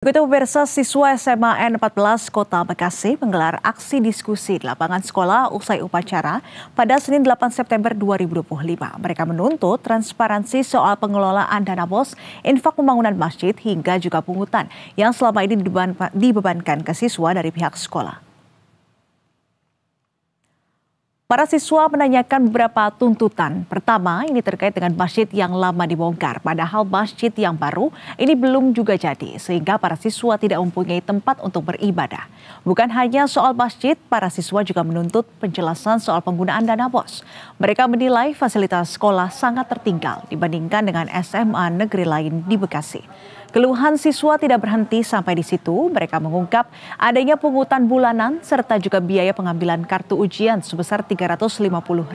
Begitu pemirsa, siswa SMA N14 Kota Bekasi menggelar aksi diskusi di lapangan sekolah usai upacara pada Senin 8 September 2025. Mereka menuntut transparansi soal pengelolaan dana BOS, infak pembangunan masjid hingga juga pungutan yang selama ini dibebankan ke siswa dari pihak sekolah. Para siswa menanyakan beberapa tuntutan. Pertama, ini terkait dengan masjid yang lama dibongkar, padahal masjid yang baru ini belum juga jadi, sehingga para siswa tidak mempunyai tempat untuk beribadah. Bukan hanya soal masjid, para siswa juga menuntut penjelasan soal penggunaan dana BOS. Mereka menilai fasilitas sekolah sangat tertinggal dibandingkan dengan SMA negeri lain di Bekasi. Keluhan siswa tidak berhenti sampai di situ. Mereka mengungkap adanya pungutan bulanan serta juga biaya pengambilan kartu ujian sebesar Rp350.000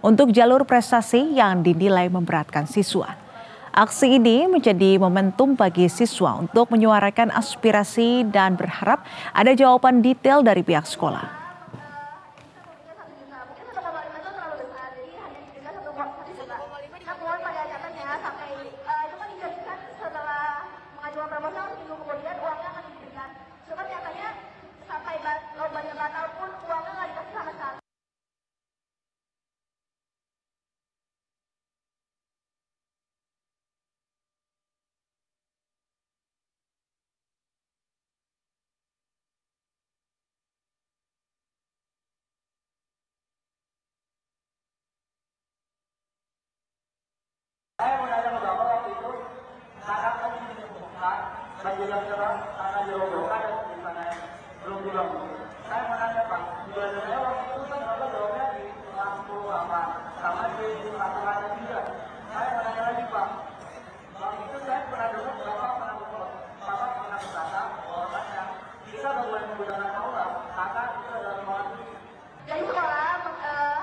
untuk jalur prestasi yang dinilai memberatkan siswa. Aksi ini menjadi momentum bagi siswa untuk menyuarakan aspirasi dan berharap ada jawaban detail dari pihak sekolah. Saya mau nanya ke Bapak waktu itu, karena kan dibutuhkan, dan juga sekarang karena dirobohkan dan gimana belum bilang. Saya mau nanya Pak, juga saya waktu itu kan Bapak jawabnya di lampu apa, sama di aturan juga. Saya mau nanya lagi Pak, waktu itu saya pernah dengar Bapak pernah berkata orang yang bisa memulai menggunakan aula, karena itu adalah ruangan. Jadi sekolah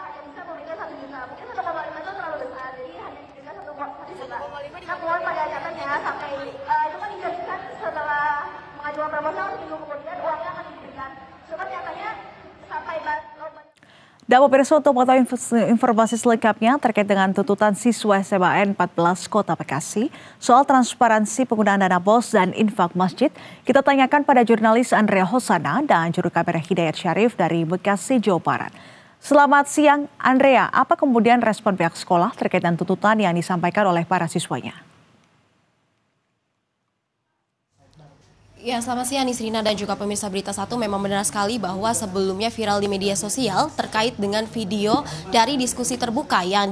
hanya bisa memberikan 1 juta, mungkin 1,5 itu terlalu besar, jadi hanya diberikan 1 juta. Namun pada nyatanya sampai itu kan dijadikan setelah mengajukan proposal seminggu kemudian uangnya akan diberikan. Cuma nyatanya sampai Dan pemirsa, untuk mengetahui informasi selengkapnya terkait dengan tuntutan siswa SMA N14 Kota Bekasi soal transparansi penggunaan dana BOS dan infak masjid, kita tanyakan pada jurnalis Andrea Hosana dan juru kamera Hidayat Syarif dari Bekasi, Jawa Barat. Selamat siang, Andrea. Apa kemudian respon pihak sekolah terkait dengan tuntutan yang disampaikan oleh para siswanya? Ya, selamat siang Nisrina dan juga pemirsa Berita Satu. Memang benar sekali bahwa sebelumnya viral di media sosial terkait dengan video dari diskusi terbuka yang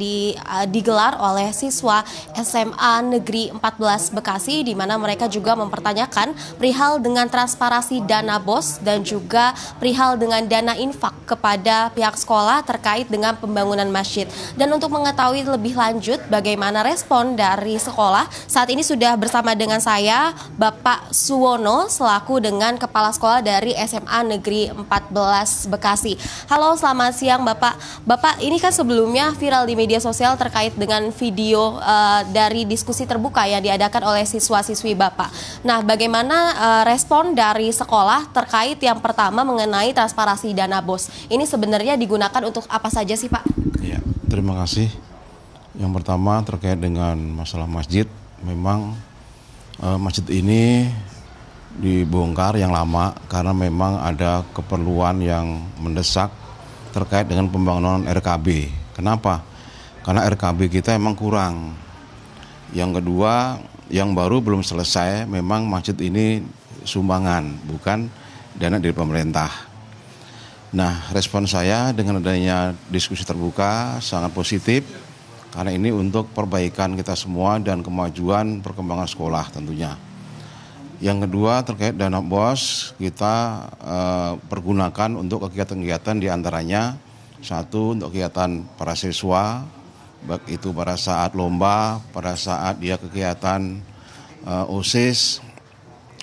digelar oleh siswa SMA Negeri 14 Bekasi, di mana mereka juga mempertanyakan perihal dengan transparansi dana BOS dan juga perihal dengan dana infak kepada pihak sekolah terkait dengan pembangunan masjid. Dan untuk mengetahui lebih lanjut bagaimana respon dari sekolah, saat ini sudah bersama dengan saya Bapak Suwono selaku dengan Kepala Sekolah dari SMA Negeri 14 Bekasi. Halo, selamat siang Bapak. Bapak, ini kan sebelumnya viral di media sosial terkait dengan video dari diskusi terbuka yang diadakan oleh siswa-siswi Bapak. Nah, bagaimana respon dari sekolah terkait yang pertama mengenai transparansi dana BOS? Ini sebenarnya digunakan untuk apa saja sih Pak? Ya, terima kasih. Yang pertama terkait dengan masalah masjid, memang masjid ini dibongkar yang lama karena memang ada keperluan yang mendesak terkait dengan pembangunan RKB. Kenapa? Karena RKB kita emang kurang. Yang kedua, yang baru belum selesai, memang masjid ini sumbangan, bukan dana dari pemerintah. Nah, respon saya dengan adanya diskusi terbuka sangat positif, karena ini untuk perbaikan kita semua dan kemajuan perkembangan sekolah tentunya. Yang kedua terkait dana BOS, kita pergunakan untuk kegiatan-kegiatan diantaranya satu untuk kegiatan para siswa, baik itu pada saat lomba, pada saat dia kegiatan OSIS,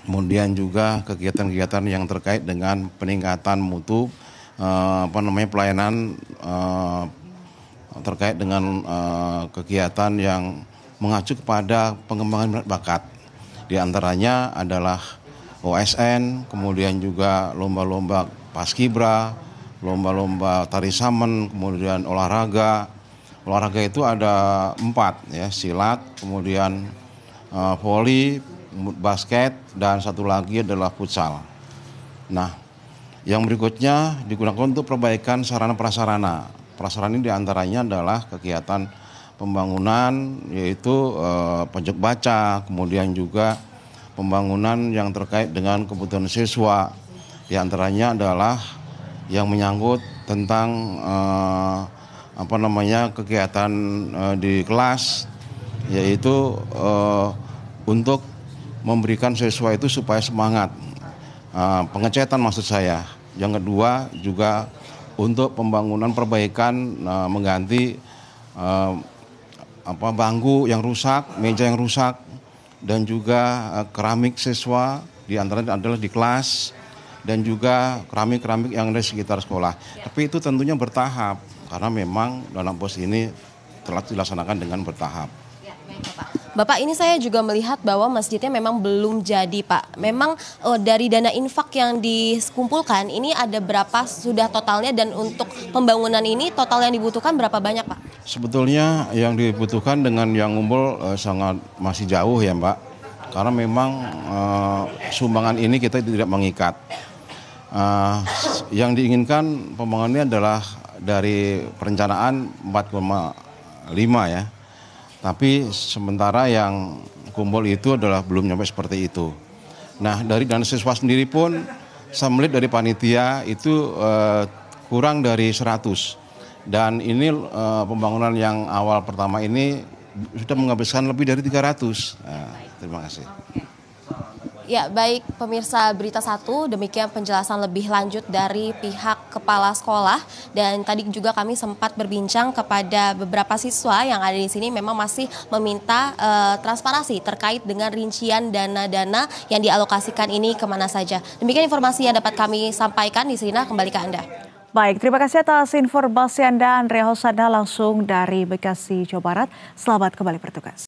kemudian juga kegiatan-kegiatan yang terkait dengan peningkatan mutu pelayanan terkait dengan kegiatan yang mengacu kepada pengembangan minat bakat. Di antaranya adalah OSN, kemudian juga lomba-lomba paskibra, lomba-lomba tari samen, kemudian olahraga. Olahraga itu ada 4 ya, silat, kemudian voli, basket, dan satu lagi adalah futsal. Nah, yang berikutnya digunakan untuk perbaikan sarana prasarana. Prasarana ini diantaranya adalah kegiatan pembangunan, yaitu pojok baca, kemudian juga pembangunan yang terkait dengan kebutuhan siswa. Di antaranya adalah yang menyangkut tentang kegiatan di kelas, yaitu untuk memberikan siswa itu supaya semangat. Pengecatan maksud saya. Yang kedua juga untuk pembangunan perbaikan, mengganti bangku yang rusak, meja yang rusak, dan juga keramik siswa, di antaranya adalah di kelas, dan juga keramik-keramik yang ada di sekitar sekolah. Tapi itu tentunya bertahap, karena memang dalam pos ini telah dilaksanakan dengan bertahap. Ya, baik, Bapak, ini saya juga melihat bahwa masjidnya memang belum jadi, Pak. Memang dari dana infak yang dikumpulkan, ini ada berapa sudah totalnya, dan untuk pembangunan ini total yang dibutuhkan berapa banyak, Pak? Sebetulnya yang dibutuhkan dengan yang ngumpul sangat masih jauh ya, Mbak. Karena memang sumbangan ini kita tidak mengikat. Yang diinginkan pembangunannya adalah dari perencanaan 4,5 ya. Tapi sementara yang kumpul itu adalah belum nyampe seperti itu. Nah, dari dana siswa sendiri pun saya melihat dari panitia itu kurang dari 100. Dan ini pembangunan yang awal pertama ini sudah menghabiskan lebih dari 300. Terima kasih. Ya, baik pemirsa Berita 1, demikian penjelasan lebih lanjut dari pihak kepala sekolah. Dan tadi juga kami sempat berbincang kepada beberapa siswa yang ada di sini, memang masih meminta transparansi terkait dengan rincian dana-dana yang dialokasikan ini kemana saja. Demikian informasi yang dapat kami sampaikan. Di sini kembali ke Anda. Baik, terima kasih atas informasi Anda, Andrea Hosada langsung dari Bekasi, Jawa Barat. Selamat kembali bertugas.